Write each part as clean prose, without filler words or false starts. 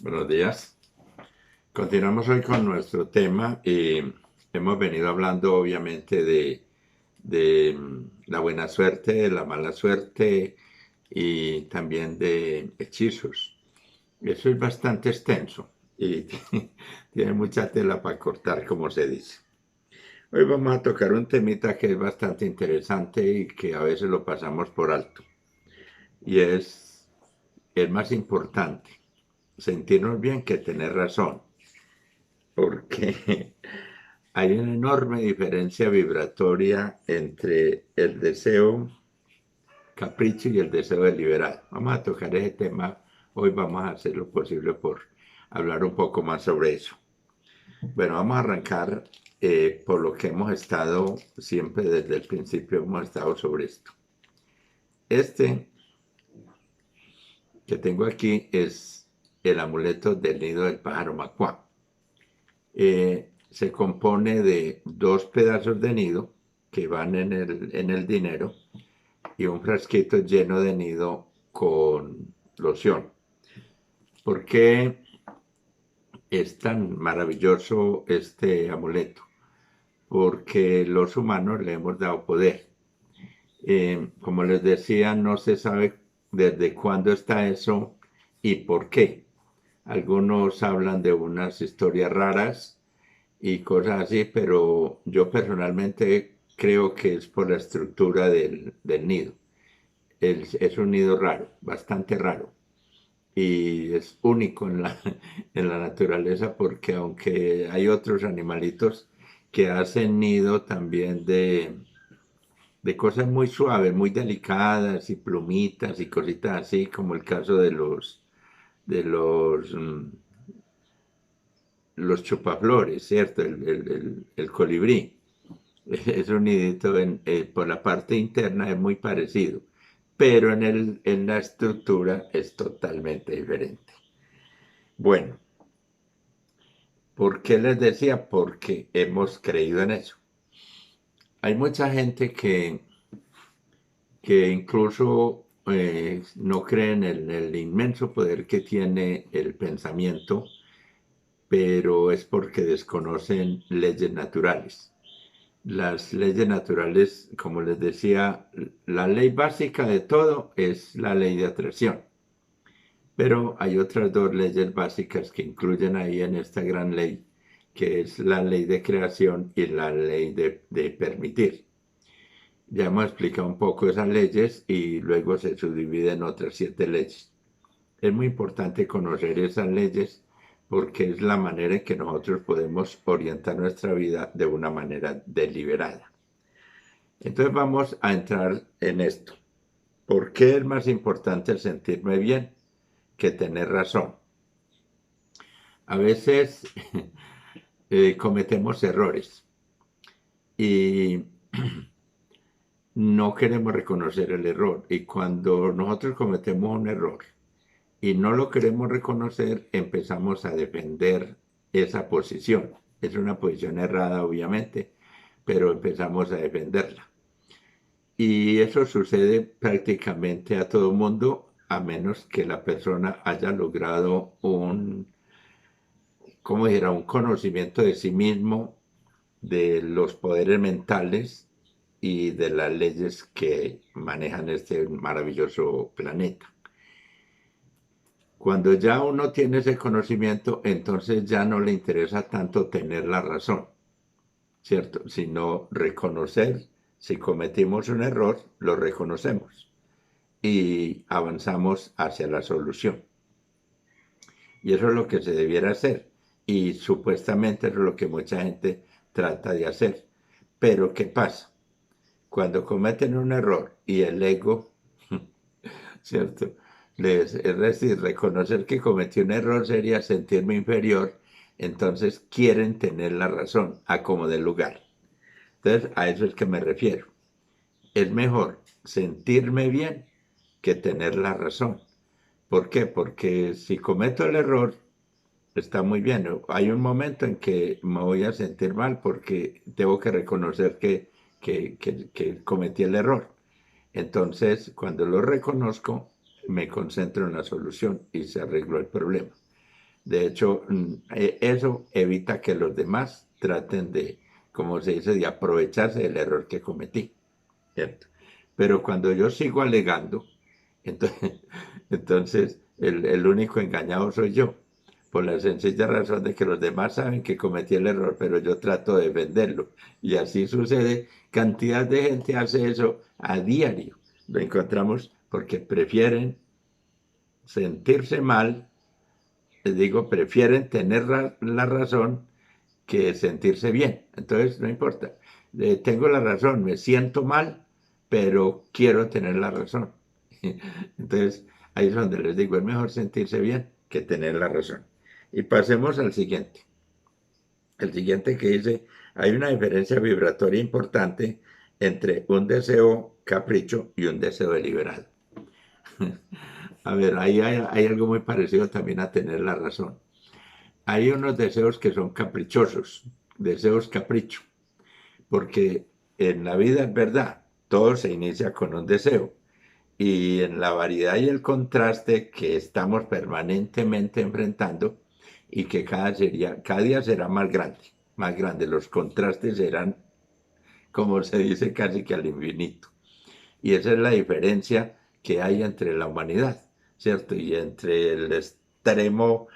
Buenos días. Continuamos hoy con nuestro tema y hemos venido hablando obviamente de la buena suerte, la mala suerte y también de hechizos. Eso es bastante extenso y tiene mucha tela para cortar, como se dice. Hoy vamos a tocar un temita que es bastante interesante y que a veces lo pasamos por alto. Y es el más importante, sentirnos bien que tener razón. Porque hay una enorme diferencia vibratoria entre el deseo capricho y el deseo deliberado. Vamos a tocar ese tema, hoy vamos a hacer lo posible por hablar un poco más sobre eso. Bueno, vamos a arrancar por lo que hemos estado, siempre desde el principio hemos estado sobre esto. Este que tengo aquí es el amuleto del nido del pájaro macuá. Se compone de dos pedazos de nido que van en el dinero y un frasquito lleno de nido con loción. ¿Por qué es tan maravilloso este amuleto? Porque los humanos le hemos dado poder. Como les decía, no se sabe desde cuándo está eso y por qué. Algunos hablan de unas historias raras y cosas así, pero yo personalmente creo que es por la estructura del nido. Es un nido raro, bastante raro, y es único en la naturaleza porque aunque hay otros animalitos que hacen nido también de cosas muy suaves, muy delicadas y plumitas y cositas así, como el caso de los chupaflores, ¿cierto? El colibrí. Es un nidito por la parte interna es muy parecido, pero en la estructura es totalmente diferente. Bueno, ¿por qué les decía? Porque hemos creído en eso. Hay mucha gente que incluso no cree en el inmenso poder que tiene el pensamiento, pero es porque desconocen leyes naturales. Las leyes naturales, como les decía, la ley básica de todo es la ley de atracción. Pero hay otras dos leyes básicas que incluyen ahí en esta gran ley, que es la ley de creación y la ley de permitir. Ya hemos explicado un poco esas leyes y luego se subdividen en otras 7 leyes. Es muy importante conocer esas leyes porque es la manera en que nosotros podemos orientar nuestra vida de una manera deliberada. Entonces vamos a entrar en esto. ¿Por qué es más importante el sentirme bien que tener razón? A veces cometemos errores y no queremos reconocer el error. Y cuando nosotros cometemos un error y no lo queremos reconocer, empezamos a defender esa posición. Es una posición errada, obviamente, pero empezamos a defenderla. Y eso sucede prácticamente a todo mundo, a menos que la persona haya logrado ¿cómo dijera? Un conocimiento de sí mismo, de los poderes mentales y de las leyes que manejan este maravilloso planeta. Cuando ya uno tiene ese conocimiento, entonces ya no le interesa tanto tener la razón, ¿cierto? Sino reconocer, si cometimos un error, lo reconocemos y avanzamos hacia la solución. Y eso es lo que se debiera hacer. Y supuestamente eso es lo que mucha gente trata de hacer. Pero ¿qué pasa? Cuando cometen un error y el ego, ¿cierto? Es decir, reconocer que cometí un error sería sentirme inferior, entonces quieren tener la razón a como del lugar. Entonces, a eso es que me refiero. Es mejor sentirme bien que tener la razón. ¿Por qué? Porque si cometo el error, está muy bien. Hay un momento en que me voy a sentir mal porque tengo que reconocer que cometí el error. Entonces, cuando lo reconozco, me concentro en la solución y se arregló el problema. De hecho, eso evita que los demás traten de, como se dice, de aprovecharse del error que cometí, ¿cierto? Pero cuando yo sigo alegando, entonces, entonces el único engañado soy yo, por la sencilla razón de que los demás saben que cometí el error, pero yo trato de defenderlo. Y así sucede. Cantidad de gente hace eso a diario. Lo encontramos porque prefieren sentirse mal, les digo, prefieren tener la razón que sentirse bien. Entonces, no importa. Tengo la razón, me siento mal, pero quiero tener la razón. Entonces, ahí es donde les digo, es mejor sentirse bien que tener la razón. Y pasemos al siguiente. El siguiente que dice, hay una diferencia vibratoria importante entre un deseo capricho y un deseo deliberado. A ver, ahí hay algo muy parecido también a tener la razón. Hay unos deseos que son caprichosos, deseos capricho, porque en la vida es verdad, todo se inicia con un deseo. Y en la variedad y el contraste que estamos permanentemente enfrentando y que cada día será más grande, más grande. Los contrastes serán, como se dice, casi que al infinito. Y esa es la diferencia que hay entre la humanidad, ¿cierto? Y entre el extremo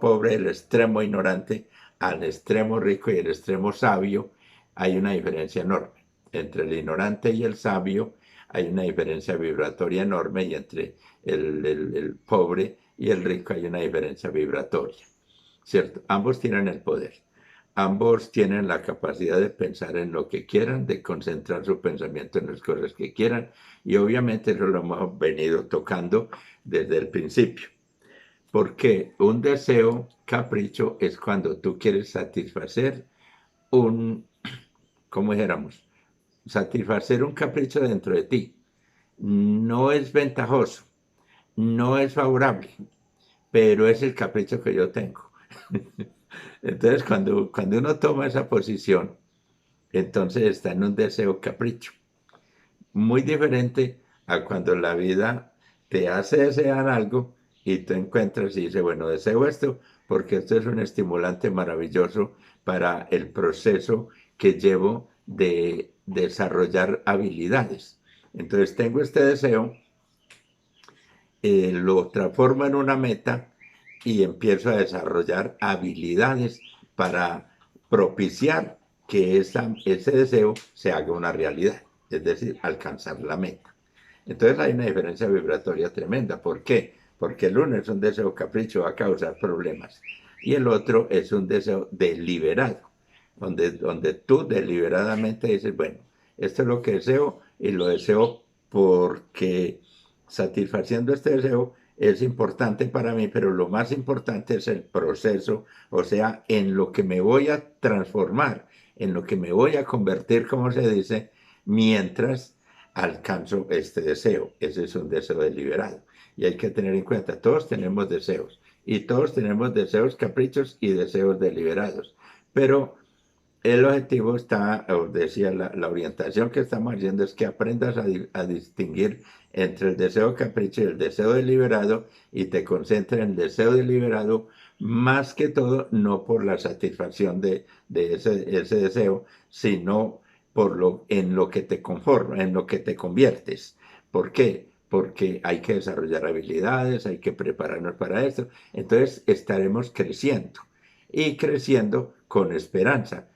pobre, el extremo ignorante, al extremo rico y el extremo sabio, hay una diferencia enorme. Entre el ignorante y el sabio hay una diferencia vibratoria enorme y entre el pobre y el rico hay una diferencia vibratoria, ¿cierto? Ambos tienen el poder. Ambos tienen la capacidad de pensar en lo que quieran, de concentrar su pensamiento en las cosas que quieran, y obviamente eso lo hemos venido tocando desde el principio. Porque un deseo capricho es cuando tú quieres satisfacer un, ¿cómo dijéramos? Satisfacer un capricho dentro de ti. No es ventajoso, no es favorable, pero es el capricho que yo tengo. Entonces, cuando uno toma esa posición, entonces está en un deseo capricho. Muy diferente a cuando la vida te hace desear algo y tú encuentras y dices, bueno, deseo esto porque esto es un estimulante maravilloso para el proceso que llevo de desarrollar habilidades. Entonces tengo este deseo, lo transformo en una meta y empiezo a desarrollar habilidades para propiciar que ese deseo se haga una realidad, es decir, alcanzar la meta. Entonces hay una diferencia vibratoria tremenda. ¿Por qué? Porque el uno es un deseo capricho, va a causar problemas, y el otro es un deseo deliberado, donde tú deliberadamente dices, bueno, esto es lo que deseo y lo deseo porque satisfaciendo este deseo es importante para mí, pero lo más importante es el proceso, o sea, en lo que me voy a transformar, en lo que me voy a convertir, como se dice, mientras alcanzo este deseo. Ese es un deseo deliberado. Y hay que tener en cuenta, todos tenemos deseos, y todos tenemos deseos caprichos y deseos deliberados, pero el objetivo está, os decía, la orientación que estamos haciendo es que aprendas a distinguir entre el deseo capricho y el deseo deliberado y te concentres en el deseo deliberado más que todo, no por la satisfacción de ese deseo, sino en lo que te conforma, en lo que te conviertes. ¿Por qué? Porque hay que desarrollar habilidades, hay que prepararnos para esto. Entonces estaremos creciendo y creciendo con esperanza,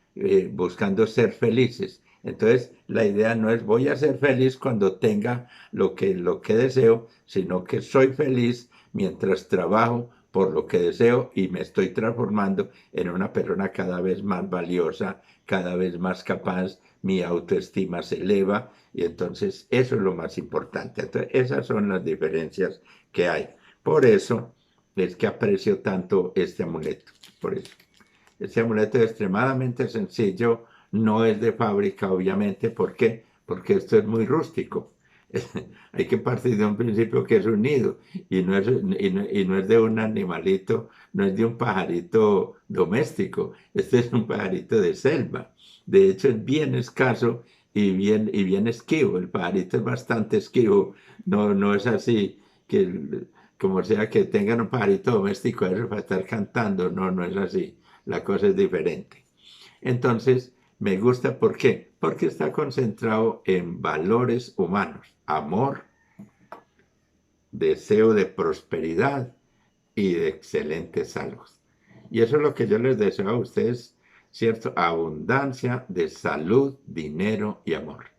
buscando ser felices. Entonces, la idea no es voy a ser feliz cuando tenga lo que deseo, sino que soy feliz mientras trabajo por lo que deseo y me estoy transformando en una persona cada vez más valiosa, cada vez más capaz, mi autoestima se eleva y entonces eso es lo más importante. Entonces, esas son las diferencias que hay. Por eso es que aprecio tanto este amuleto. Por eso. Este amuleto es extremadamente sencillo, no es de fábrica, obviamente. ¿Por qué? Porque esto es muy rústico. Hay que partir de un principio que es un nido y no es de un animalito, no es de un pajarito doméstico. Este es un pajarito de selva. De hecho, es bien escaso y bien esquivo. El pajarito es bastante esquivo. No, no es así que como sea que tengan un pajarito doméstico eso para estar cantando. No, no es así. La cosa es diferente. Entonces, me gusta, ¿por qué? Porque está concentrado en valores humanos, amor, deseo de prosperidad y de excelente salud. Y eso es lo que yo les deseo a ustedes, ¿cierto? Abundancia de salud, dinero y amor.